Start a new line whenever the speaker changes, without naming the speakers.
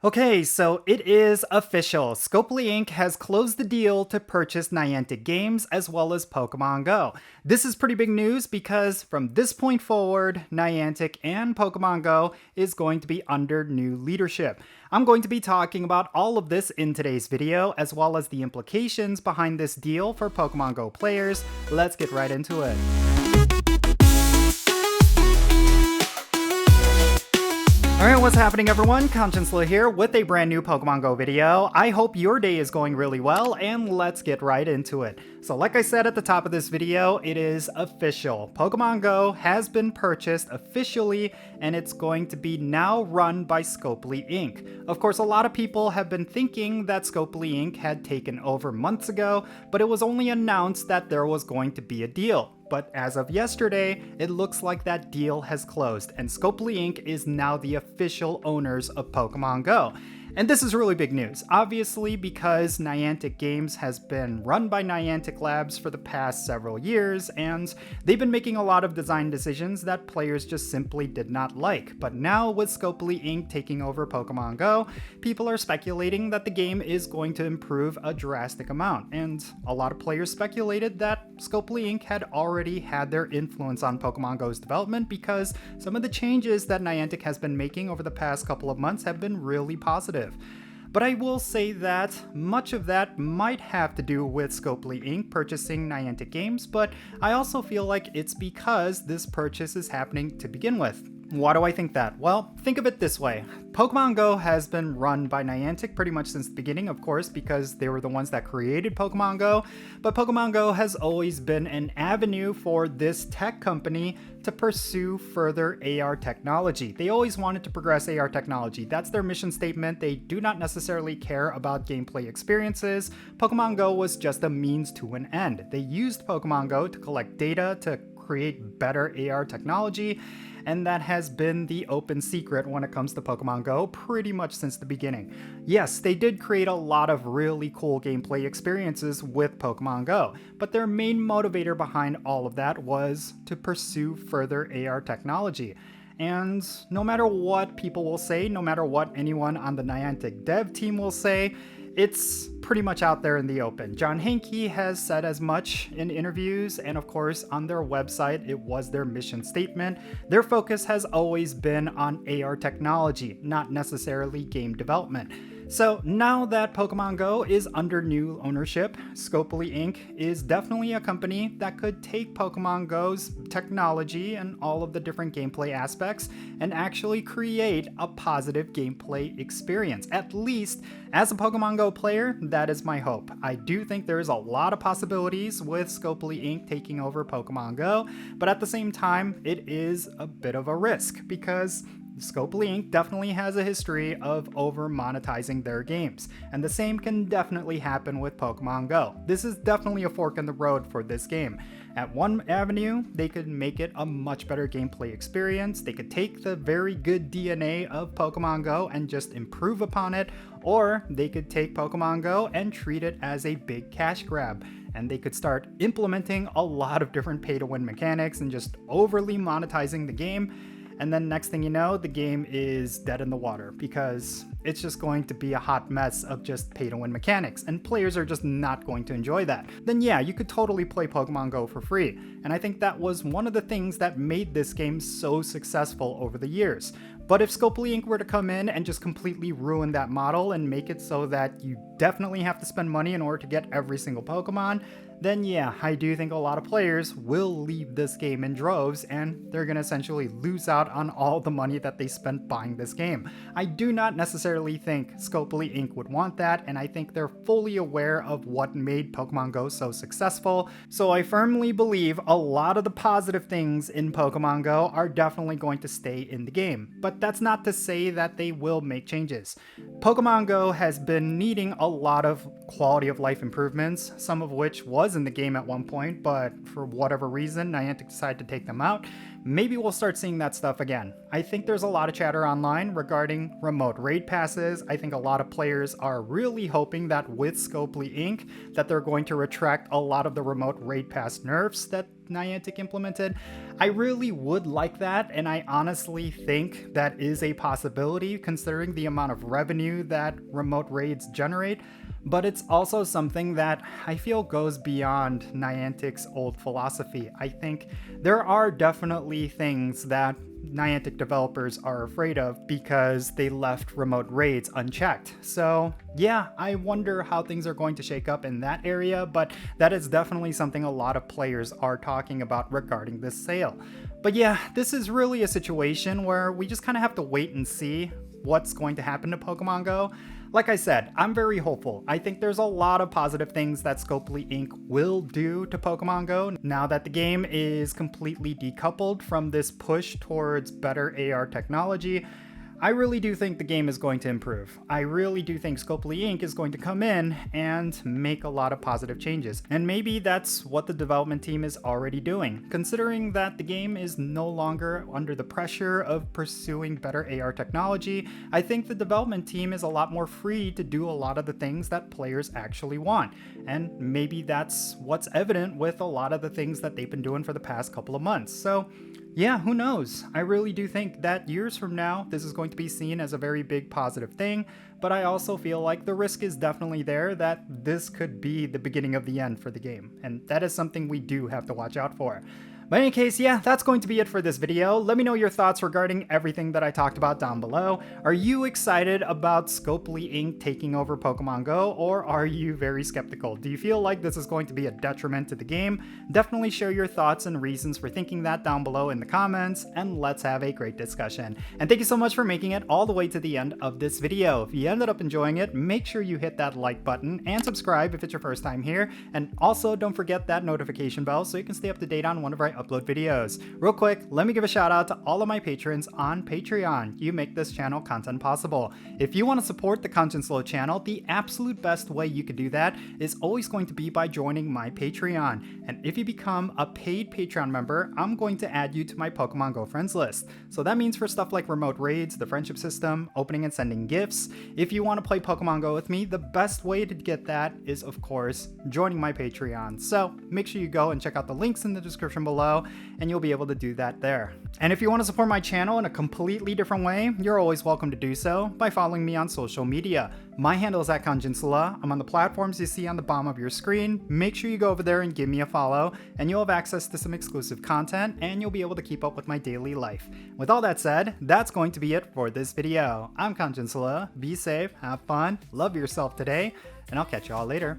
Okay, so it is official. Scopely Inc. has closed the deal to purchase Niantic Games as well as Pokemon Go. This is pretty big news because from this point forward, Niantic and Pokemon Go is going to be under new leadership. I'm going to be talking about all of this in today's video, as well as the implications behind this deal for Pokemon Go players. Let's get right into it. Alright, what's happening everyone? Jinsula here with a brand new Pokemon Go video. I hope your day is going really well, and let's get right into it. So like I said at the top of this video, it is official. Pokemon Go has been purchased officially, and it's going to be now run by Scopely Inc. Of course, a lot of people have been thinking that Scopely Inc. had taken over months ago, but it was only announced that there was going to be a deal. But as of yesterday, it looks like that deal has closed, and Scopely Inc. is now the official owners of Pokemon Go. And this is really big news, obviously because Niantic Games has been run by Niantic Labs for the past several years, and they've been making a lot of design decisions that players just simply did not like. But now with Scopely Inc. taking over Pokemon Go, people are speculating that the game is going to improve a drastic amount, and a lot of players speculated that Scopely Inc. had already had their influence on Pokemon Go's development because some of the changes that Niantic has been making over the past couple of months have been really positive. But I will say that much of that might have to do with Scopely Inc. purchasing Niantic Games, but I also feel like it's because this purchase is happening to begin with. Why do I think that? Well, think of it this way. Pokemon Go has been run by Niantic pretty much since the beginning, of course, because they were the ones that created Pokemon Go, but Pokemon Go has always been an avenue for this tech company to pursue further AR technology. They always wanted to progress AR technology. That's their mission statement. They do not necessarily care about gameplay experiences. Pokemon Go was just a means to an end. They used Pokemon Go to collect data to create better AR technology, and that has been the open secret when it comes to Pokemon Go pretty much since the beginning. Yes, they did create a lot of really cool gameplay experiences with Pokemon Go, but their main motivator behind all of that was to pursue further AR technology. And no matter what people will say, no matter what anyone on the Niantic dev team will say, it's pretty much out there in the open. John Hanke has said as much in interviews, and of course on their website it was their mission statement. Their focus has always been on AR technology, not necessarily game development. So now that Pokemon Go is under new ownership, Scopely Inc. is definitely a company that could take Pokemon Go's technology and all of the different gameplay aspects and actually create a positive gameplay experience. At least as a Pokemon Go player, that is my hope. I do think there's a lot of possibilities with Scopely Inc. taking over Pokemon Go, but at the same time, it is a bit of a risk because Scopely Inc. definitely has a history of over monetizing their games, and the same can definitely happen with Pokemon Go. This is definitely a fork in the road for this game. At one avenue, they could make it a much better gameplay experience. They could take the very good DNA of Pokemon Go and just improve upon it, or they could take Pokemon Go and treat it as a big cash grab. And they could start implementing a lot of different pay-to-win mechanics and just overly monetizing the game. And then next thing you know, the game is dead in the water because it's just going to be a hot mess of just pay-to-win mechanics, and players are just not going to enjoy that. Then yeah, you could totally play Pokemon Go for free, and I think that was one of the things that made this game so successful over the years. But if Scopely Inc. were to come in and just completely ruin that model and make it so that you definitely have to spend money in order to get every single Pokemon, then yeah, I do think a lot of players will leave this game in droves, and they're gonna essentially lose out on all the money that they spent buying this game. I do not necessarily think Scopely Inc. would want that, and I think they're fully aware of what made Pokemon Go so successful, so I firmly believe a lot of the positive things in Pokemon Go are definitely going to stay in the game. But that's not to say that they will make changes. Pokemon Go has been needing a lot of quality of life improvements, some of which was was in the game at one point, but for whatever reason, Niantic decided to take them out. Maybe we'll start seeing that stuff again. I think there's a lot of chatter online regarding remote raid passes. I think a lot of players are really hoping that with Scopely Inc. that they're going to retract a lot of the remote raid pass nerfs that Niantic implemented. I really would like that, and I honestly think that is a possibility considering the amount of revenue that remote raids generate, but it's also something that I feel goes beyond Niantic's old philosophy. I think there are definitely things that Niantic developers are afraid of because they left remote raids unchecked. So yeah, I wonder how things are going to shake up in that area, but that is definitely something a lot of players are talking about regarding this sale. But yeah, this is really a situation where we just kind of have to wait and see what's going to happen to Pokemon Go. Like I said, I'm very hopeful. I think there's a lot of positive things that Scopely Inc. will do to Pokemon Go now that the game is completely decoupled from this push towards better AR technology. I really do think the game is going to improve. I really do think Scopely Inc. is going to come in and make a lot of positive changes. And maybe that's what the development team is already doing. Considering that the game is no longer under the pressure of pursuing better AR technology, I think the development team is a lot more free to do a lot of the things that players actually want. And maybe that's what's evident with a lot of the things that they've been doing for the past couple of months. So yeah, who knows? I really do think that years from now, this is going to be seen as a very big positive thing, but I also feel like the risk is definitely there that this could be the beginning of the end for the game, and that is something we do have to watch out for. But in any case, yeah, that's going to be it for this video. Let me know your thoughts regarding everything that I talked about down below. Are you excited about Scopely Inc. taking over Pokemon Go, or are you very skeptical? Do you feel like this is going to be a detriment to the game? Definitely share your thoughts and reasons for thinking that down below in the comments, and let's have a great discussion. And thank you so much for making it all the way to the end of this video. If you ended up enjoying it, make sure you hit that like button and subscribe if it's your first time here. And also don't forget that notification bell so you can stay up to date on whenever I upload videos. Real quick, let me give a shout out to all of my patrons on Patreon. You make this channel content possible. If you want to support the Jinsula channel, the absolute best way you could do that is always going to be by joining my Patreon. And if you become a paid Patreon member, I'm going to add you to my Pokemon Go friends list. So that means for stuff like remote raids, the friendship system, opening and sending gifts. If you want to play Pokemon Go with me, the best way to get that is, of course, joining my Patreon. So make sure you go and check out the links in the description below, and you'll be able to do that there. And if you want to support my channel in a completely different way, you're always welcome to do so by following me on social media. My handle is @Jinsula. I'm on the platforms you see on the bottom of your screen. Make sure you go over there and give me a follow, and you'll have access to some exclusive content, and you'll be able to keep up with my daily life. With all that said, that's going to be it for this video. I'm Jinsula. Be safe, have fun, love yourself today, and I'll catch you all later.